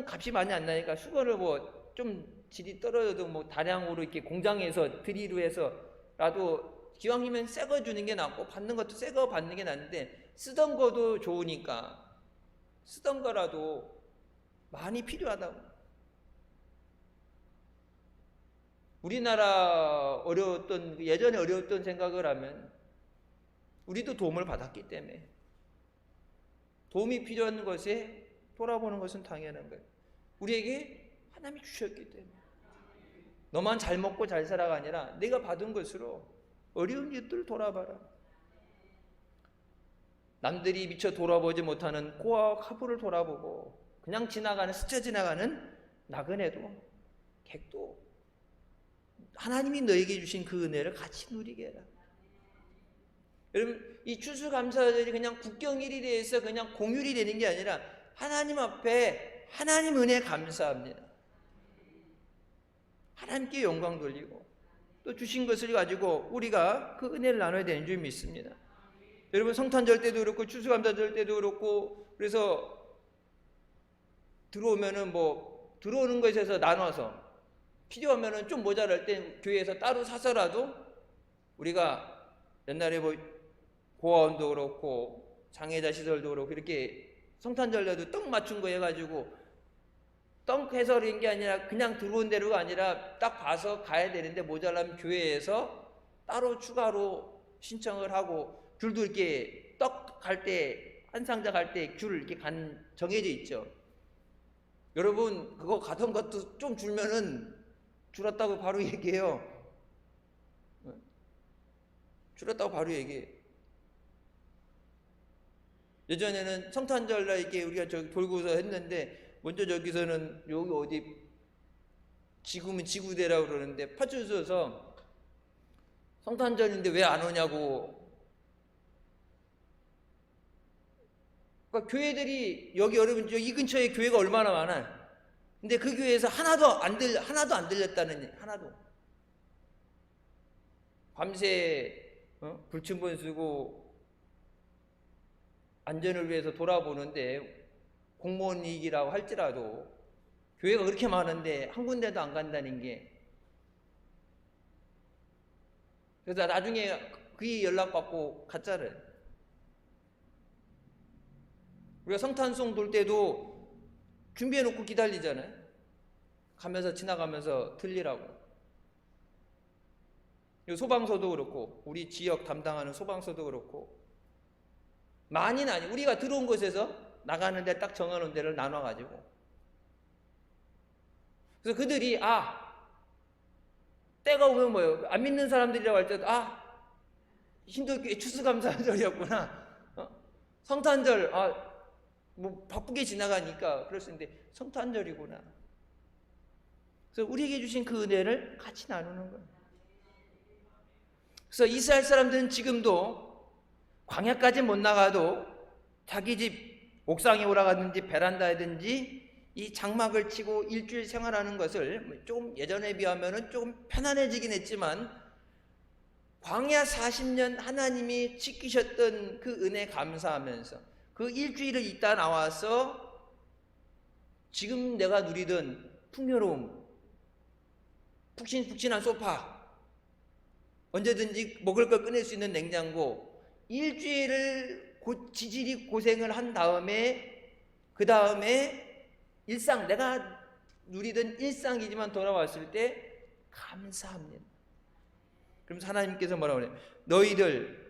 값이 많이 안 나니까 수건을 좀 질이 떨어져도 다량으로 이렇게 공장에서 드리로 해서라도 기왕이면 새 거 주는 게 낫고 받는 것도 새 거 받는 게 낫는데, 쓰던 거도 좋으니까 쓰던 거라도 많이 필요하다고. 우리나라 예전에 어려웠던 생각을 하면 우리도 도움을 받았기 때문에 도움이 필요한 것에 돌아보는 것은 당연한 거예요. 우리에게 하나님이 주셨기 때문에. 너만 잘 먹고 잘 살아가 아니라 내가 받은 것으로 어려운 이웃들 돌아봐라. 남들이 미처 돌아보지 못하는 고아와 과부를 돌아보고, 그냥 스쳐 지나가는 나그네도 객도 하나님이 너에게 주신 그 은혜를 같이 누리게 해라. 여러분, 이 추수감사절이 그냥 국경일이 돼서 그냥 공휴일이 되는 게 아니라 하나님 앞에 하나님 은혜 감사합니다. 하나님께 영광 돌리고 또 주신 것을 가지고 우리가 그 은혜를 나눠야 되는 줄 믿습니다. 여러분, 성탄절 때도 그렇고 추수감사절 때도 그렇고, 그래서 들어오면은 뭐 들어오는 것에서 나눠서 필요하면은 좀 모자랄 땐 교회에서 따로 사서라도, 우리가 옛날에 뭐 고아원도 그렇고 장애자 시설도 그렇고 이렇게 성탄절에도 떡 맞춘 거 해가지고 떡 해서 그런 게 아니라 그냥 들어온 대로가 아니라 딱 봐서 가야 되는데 모자라면 교회에서 따로 추가로 신청을 하고, 줄도 이렇게 떡 갈 때 한 상자 갈 때 줄 이렇게 정해져 있죠. 여러분, 그거 가던 것도 좀 줄면은 줄었다고 바로 얘기해요. 줄었다고 바로 얘기해. 예전에는 성탄절날 이렇게 우리가 저기 돌고서 했는데, 먼저 저기서는 여기 어디 지구면 지구대라고 그러는데 파출소에서 성탄절인데 왜 안 오냐고. 그러니까 교회들이 여기, 여러분 이 근처에 교회가 얼마나 많아요. 근데 그 교회에서 하나도 안 들렸다는, 하나도. 밤새 불침번 쓰고 안전을 위해서 돌아보는데, 공무원이기라고 할지라도 교회가 그렇게 많은데 한 군데도 안 간다는 게. 그래서 나중에 그 연락받고 갔잖아요. 우리가 성탄송 돌 때도 준비해놓고 기다리잖아요. 가면서 지나가면서 들리라고. 소방서도 그렇고 우리 지역 담당하는 소방서도 그렇고, 많이는 아니고 우리가 들어온 곳에서 나가는데 딱 정해놓은 데를 나눠가지고, 그래서 그들이 때가 오면 뭐예요? 안 믿는 사람들이라고 할 때도 신도교회 추수감사절이었구나, 성탄절 뭐 바쁘게 지나가니까 그럴 수 있는데 성탄절이구나. 그래서 우리에게 주신 그 은혜를 같이 나누는 거예요. 그래서 이스라엘 사람들은 지금도 광야까지 못 나가도 자기 집 옥상에 올라가든지 베란다든지 이 장막을 치고 일주일 생활하는 것을 조금 예전에 비하면 조금 편안해지긴 했지만, 광야 40년 하나님이 지키셨던 그 은혜 감사하면서 그 일주일을 있다 나와서 지금 내가 누리던 풍요로움, 푹신푹신한 소파, 언제든지 먹을 걸 꺼낼 수 있는 냉장고, 일주일을 지질이 고생을 한 다음에 그 다음에 일상, 내가 누리던 일상이지만 돌아왔을 때 감사합니다. 그러면서 하나님께서 뭐라고 그래요? 너희들,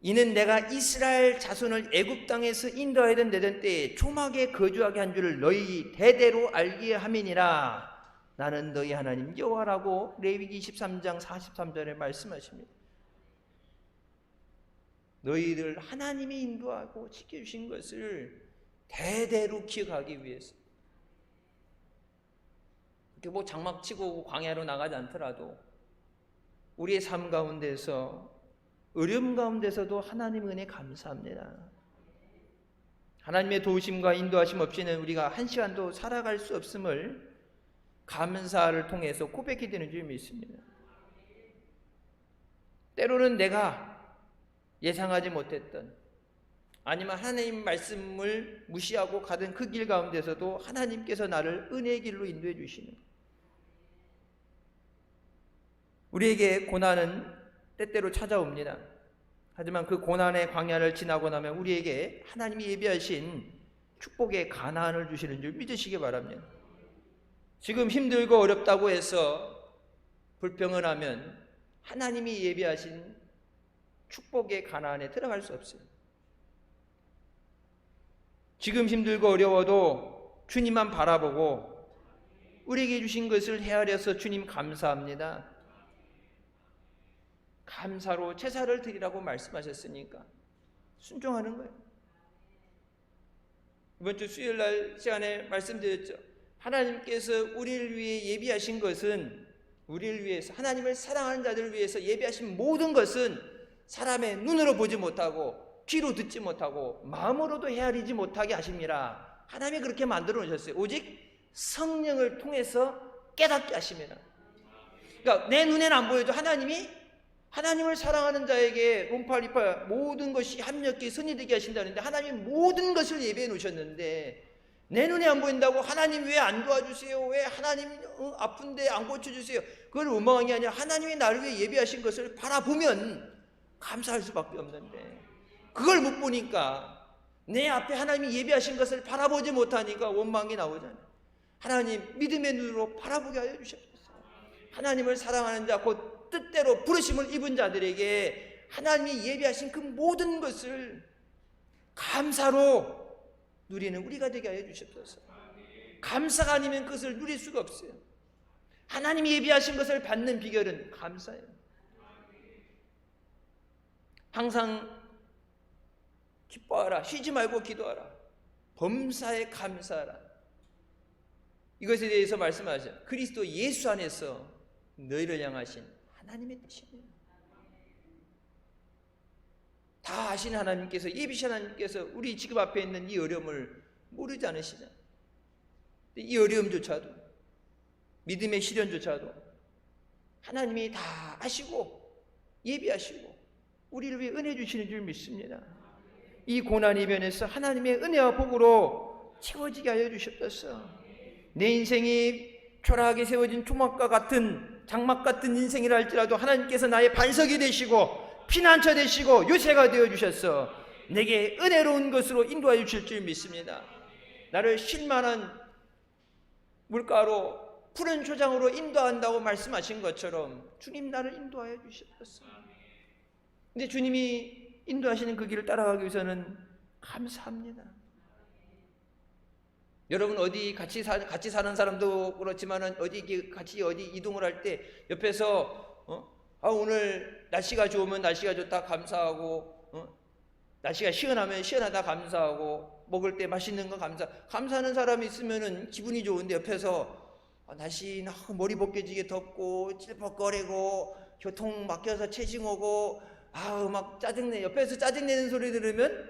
이는 내가 이스라엘 자손을 애굽 땅에서 인도하던 내던 때에 초막에 거주하게 한 줄을 너희 대대로 알게 함이니라. 나는 너희 하나님 여호와라고 레위기 23장 43절에 말씀하십니다. 너희들 하나님이 인도하고 지켜주신 것을 대대로 기억하기 위해서, 이렇게 뭐 장막 치고 광야로 나가지 않더라도 우리의 삶 가운데서, 어려움 가운데서도 하나님 은혜 감사합니다. 하나님의 도우심과 인도하심 없이는 우리가 한 시간도 살아갈 수 없음을 감사를 통해서 고백이 되는 줄 믿습니다. 때로는 내가 예상하지 못했던, 아니면 하나님 말씀을 무시하고 가던 그 길 가운데서도 하나님께서 나를 은혜의 길로 인도해 주시는, 우리에게 고난은 때때로 찾아옵니다. 하지만 그 고난의 광야를 지나고 나면 우리에게 하나님이 예비하신 축복의 가나안을 주시는 줄 믿으시기 바랍니다. 지금 힘들고 어렵다고 해서 불평을 하면 하나님이 예비하신 축복의 가나안에 들어갈 수 없어요. 지금 힘들고 어려워도 주님만 바라보고 우리에게 주신 것을 헤아려서 주님 감사합니다, 감사로 제사를 드리라고 말씀하셨으니까 순종하는 거예요. 이번 주 수요일날 시간에 말씀드렸죠. 하나님께서 우리를 위해 예비하신 것은, 우리를 위해서, 하나님을 사랑하는 자들을 위해서 예비하신 모든 것은 사람의 눈으로 보지 못하고 귀로 듣지 못하고 마음으로도 헤아리지 못하게 하십니다. 하나님이 그렇게 만들어 놓으셨어요. 오직 성령을 통해서 깨닫게 하십니다. 그러니까 내 눈에는 안 보여도 하나님을 사랑하는 자에게 롬팔리팔 모든 것이 합력히 선이 되게 하신다는데, 하나님이 모든 것을 예배해 놓으셨는데 내 눈에 안 보인다고 하나님 왜 안 도와주세요? 왜 하나님 아픈데 안 고쳐주세요? 그걸 원망한 게 아니라 하나님이 나를 위해 예배하신 것을 바라보면 감사할 수밖에 없는데, 그걸 못 보니까, 내 앞에 하나님이 예배하신 것을 바라보지 못하니까 원망이 나오잖아요. 하나님 믿음의 눈으로 바라보게 하여 주셨어요. 하나님을 사랑하는 자, 곧 뜻대로 부르심을 입은 자들에게 하나님이 예비하신 그 모든 것을 감사로 누리는 우리가 되게 하여 주셨소서. 감사가 아니면 그것을 누릴 수가 없어요. 하나님이 예비하신 것을 받는 비결은 감사예요. 항상 기뻐하라, 쉬지 말고 기도하라, 범사에 감사하라. 이것에 대해서 말씀하셔요. 그리스도 예수 안에서 너희를 향하신 하나님의 뜻입니다. 다 아시는 하나님께서, 예비신 하나님께서 우리 지금 앞에 있는 이 어려움을 모르지 않으시잖아요. 이 어려움조차도, 믿음의 시련조차도 하나님이 다 아시고 예비하시고 우리를 위해 은혜 주시는 줄 믿습니다. 이 고난 이변에서 하나님의 은혜와 복으로 채워지게 하여 주셨소서. 내 인생이 초라하게 세워진 조막과 같은, 장막 같은 인생이라 할지라도 하나님께서 나의 반석이 되시고 피난처 되시고 요새가 되어 주셔서 내게 은혜로운 것으로 인도하여 주실 줄 믿습니다. 나를 쉴만한 물가로 푸른 초장으로 인도한다고 말씀하신 것처럼 주님 나를 인도하여 주셨어요. 근데 주님이 인도하시는 그 길을 따라가기 위해서는 감사합니다. 여러분 어디 같이 사는 사람도 그렇지만은 어디 이동을 할 때 옆에서 오늘 날씨가 좋으면 날씨가 좋다 감사하고, 날씨가 시원하면 시원하다 감사하고, 먹을 때 맛있는 거 감사하는 사람이 있으면은 기분이 좋은데, 옆에서 날씨 머리 벗겨지게 덥고 찔퍽거리고 교통 막혀서 체증 오고 막 짜증내, 옆에서 짜증내는 소리 들으면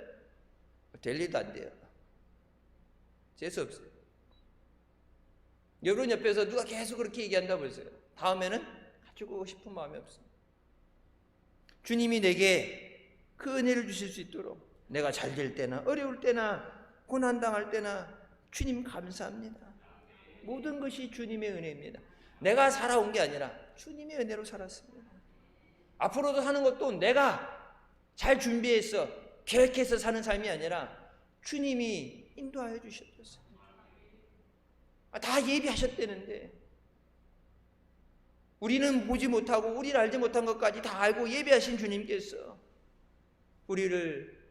될 일도 안 돼요. 재수 없어요. 여러분 옆에서 누가 계속 그렇게 얘기한다 보세요. 다음에는 가지고 싶은 마음이 없어요. 주님이 내게 그 은혜를 주실 수 있도록, 내가 잘 될 때나 어려울 때나 고난당할 때나 주님 감사합니다. 모든 것이 주님의 은혜입니다. 내가 살아온 게 아니라 주님의 은혜로 살았습니다. 앞으로도 사는 것도 내가 잘 준비해서 계획해서 사는 삶이 아니라 주님이 인도하여 주셨어요. 다 예비하셨다는데, 우리는 보지 못하고 우리를 알지 못한 것까지 다 알고 예비하신 주님께서 우리를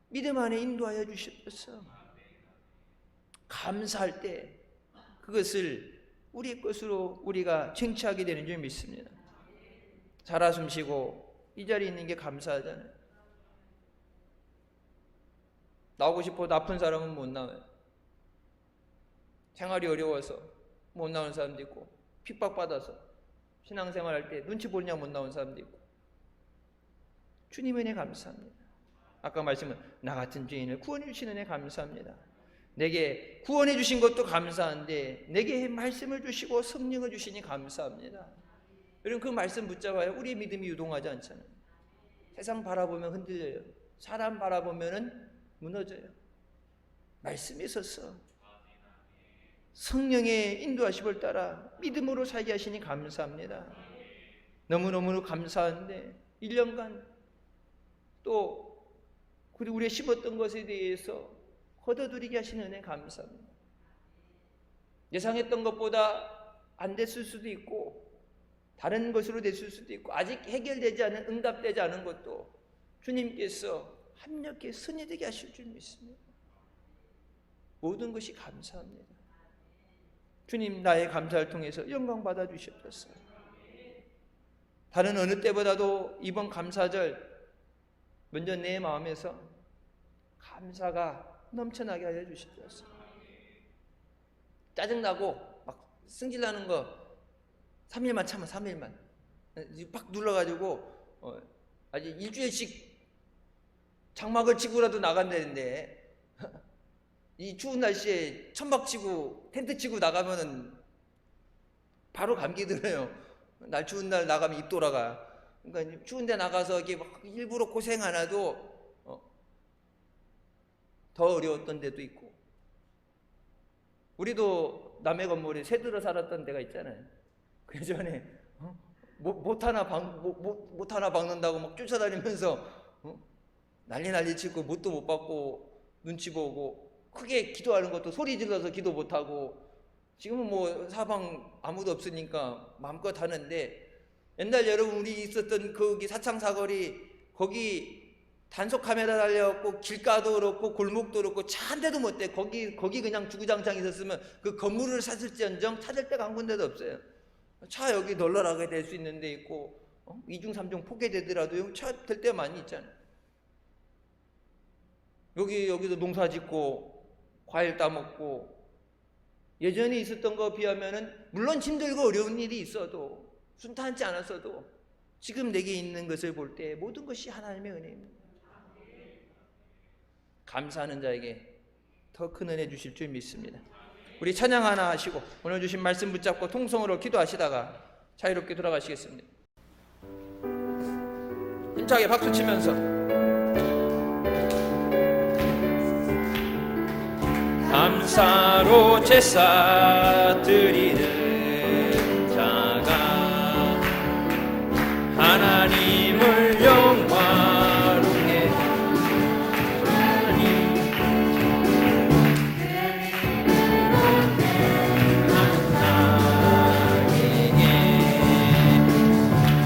믿음 안에 인도하여 주셨어. 감사할 때 그것을 우리의 것으로 우리가 쟁취하게 되는 줄 믿습니다. 살아 숨쉬고 이 자리에 있는 게 감사하잖아요. 나오고 싶어도 아픈 사람은 못 나와요. 생활이 어려워서 못 나오는 사람도 있고, 핍박받아서 신앙생활 할 때 눈치 보느냐 못 나오는 사람도 있고, 주님 은혜 감사합니다. 아까 말씀은 나 같은 죄인을 구원해 주시는 은혜 감사합니다. 내게 구원해 주신 것도 감사한데 내게 말씀을 주시고 성령을 주시니 감사합니다. 여러분 그 말씀 붙잡아야 우리의 믿음이 유동하지 않잖아요. 세상 바라보면 흔들려요. 사람 바라보면 무너져요. 말씀에 있어서 성령의 인도하심을 따라 믿음으로 살게 하시니 감사합니다. 너무너무 감사한데 1년간 또 우리가 심었던 것에 대해서 거둬들이게 하시는 은혜 감사합니다. 예상했던 것보다 안 됐을 수도 있고 다른 것으로 됐을 수도 있고 아직 해결되지 않은, 응답되지 않은 것도 주님께서 합력해 선이 되게 하실 줄 믿습니다. 모든 것이 감사합니다. 주님 나의 감사를 통해서 영광 받아 주시옵소서. 다른 어느 때보다도 이번 감사절 먼저 내 마음에서 감사가 넘쳐나게 하여 주시옵소서. 짜증나고 막 승질나는 거 3일만 참아. 3일만 팍 눌러가지고 아직 일주일씩 장막을 치고라도 나간다는데 이 추운 날씨에 천막 치고 텐트 치고 나가면은 바로 감기 들어요. 날 추운 날 나가면 입 돌아가. 그러니까 추운데 나가서 이게 막 일부러 고생 안 해도 더 어려웠던 데도 있고. 우리도 남의 건물에 새 들어 살았던 데가 있잖아요. 그 전에 못 하나 박는다고 막 쫓아다니면서 난리 치고 못도 못 받고 눈치 보고 크게 기도하는 것도 소리 질러서 기도 못 하고. 지금은 뭐 사방 아무도 없으니까 마음껏 하는데, 옛날 여러분 우리 있었던 거기 사창 사거리 거기 단속 카메라 달려갖고 길가도 그렇고 골목도 그렇고 차 한 대도 못 대. 거기 그냥 주구장창 있었으면 그 건물을 샀을지언정 찾을 데가 한 군데도 없어요. 차 여기 널널하게 될 수 있는 데 있고, 2중 3중 포개되더라도 여기 차 될 데 많이 있잖아요. 여기도 농사 짓고 과일 따먹고. 예전에 있었던 거 비하면은 물론 힘들고 어려운 일이 있어도 순탄치 않았어도 지금 내게 있는 것을 볼 때 모든 것이 하나님의 은혜입니다. 감사하는 자에게 더 큰 은혜 주실 줄 믿습니다. 우리 찬양 하나 하시고 오늘 주신 말씀 붙잡고 통성으로 기도하시다가 자유롭게 돌아가시겠습니다. 힘차게 박수 치면서 감사로 제사 드리는 자가 하나님을 영화롭게 하니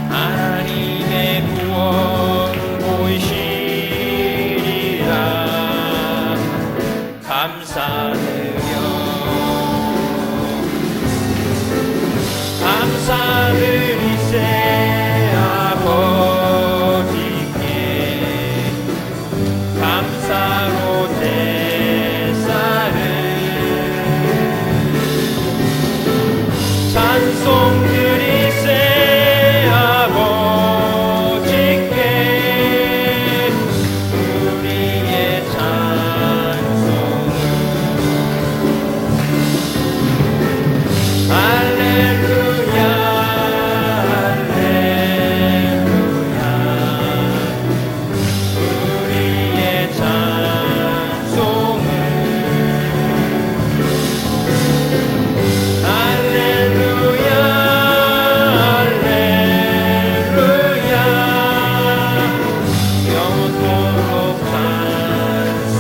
하나님의 구원 보이시리라. 감사드리세 아버지께 감사로 제사를 찬송 드리세 아버지께 우리의 찬송을 할렐루야 할렐루야 우리의 찬송을 할렐루야 할렐루야 영원토록 찬송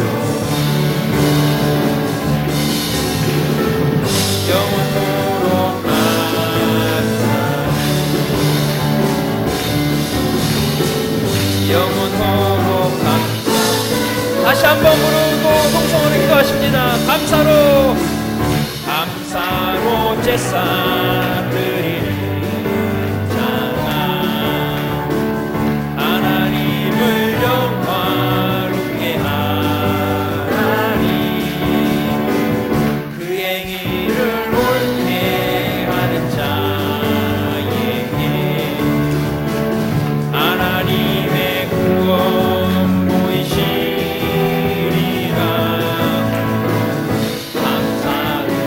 영원토록 영원토록 감사. 다시 한번 부르고 동성으로 기도하십니다. 감사로 제사 드리는 자가 하나님을 영화롭게 하나니 그 행위를 옳게 하는 자에게 하나님의 구원 보이시리라. 감사드려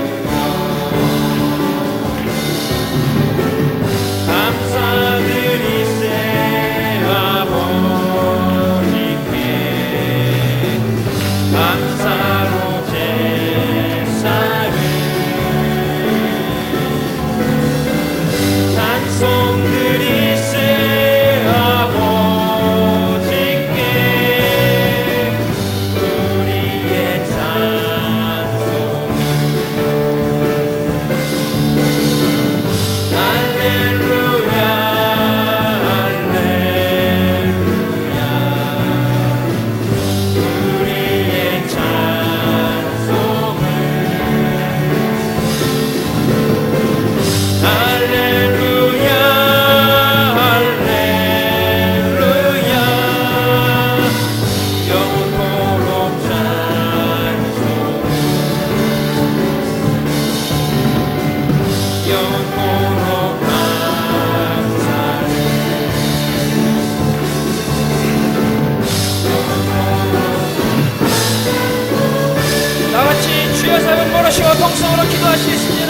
들으시고 통성으로 기도하시겠습니다.